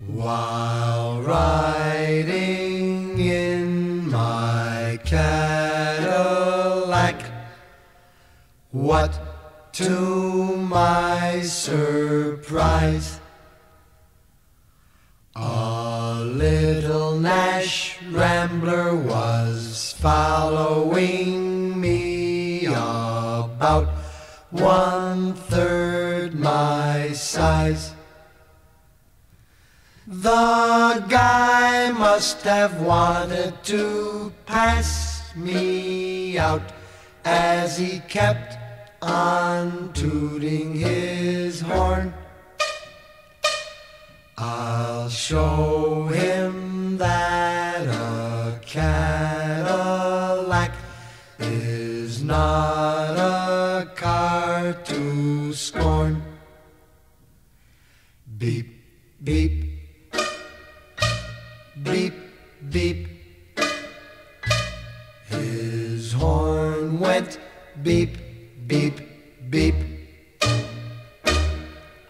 While riding in my Cadillac, what to my surprise, a little Nash Rambler was following me about 1/3 my size. The guy must have wanted to pass me out, as he kept on tooting his horn. I'll show him that a Cadillac is not a car to scorn. Beep, beep, beep, beep. His horn went beep, beep, beep.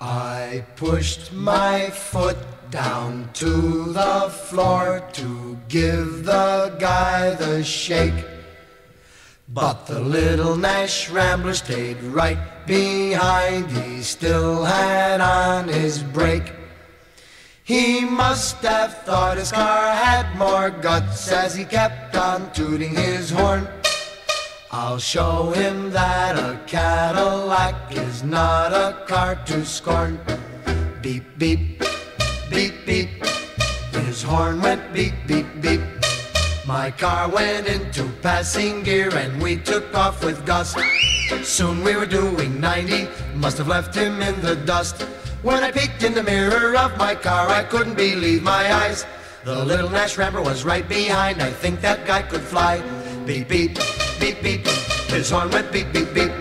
I pushed my foot down to the floor to give the guy the shake, but the little Nash Rambler stayed right behind. He still had on his brake. He must have thought his car had more guts, as he kept on tooting his horn. I'll show him that a Cadillac is not a car to scorn. Beep, beep, beep, beep. His horn went beep, beep, beep. My car went into passing gear and we took off with gust. Soon we were doing 90, must have left him in the dust. When I peeked in the mirror of my car, I couldn't believe my eyes. The little Nash Rambler was right behind. I think that guy could fly. Beep, beep, beep, beep. His horn went beep, beep, beep.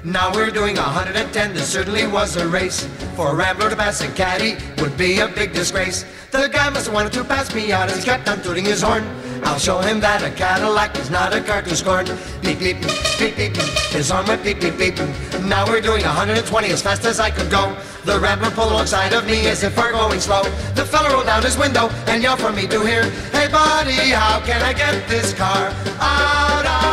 Now we're doing 110. This certainly was a race. For a Rambler to pass a caddy would be a big disgrace. The guy must have wanted to pass me out, as he kept on tooting his horn. I'll show him that a Cadillac is not a car to scorn. Beep, beep, beep, beep. His horn went beep, beep, beep. Now we're doing 120 as fast as I could go. The Rambler pulled alongside of me as if we're going slow. The fella rolled down his window and yelled for me to hear, "Hey buddy, how can I get this car out of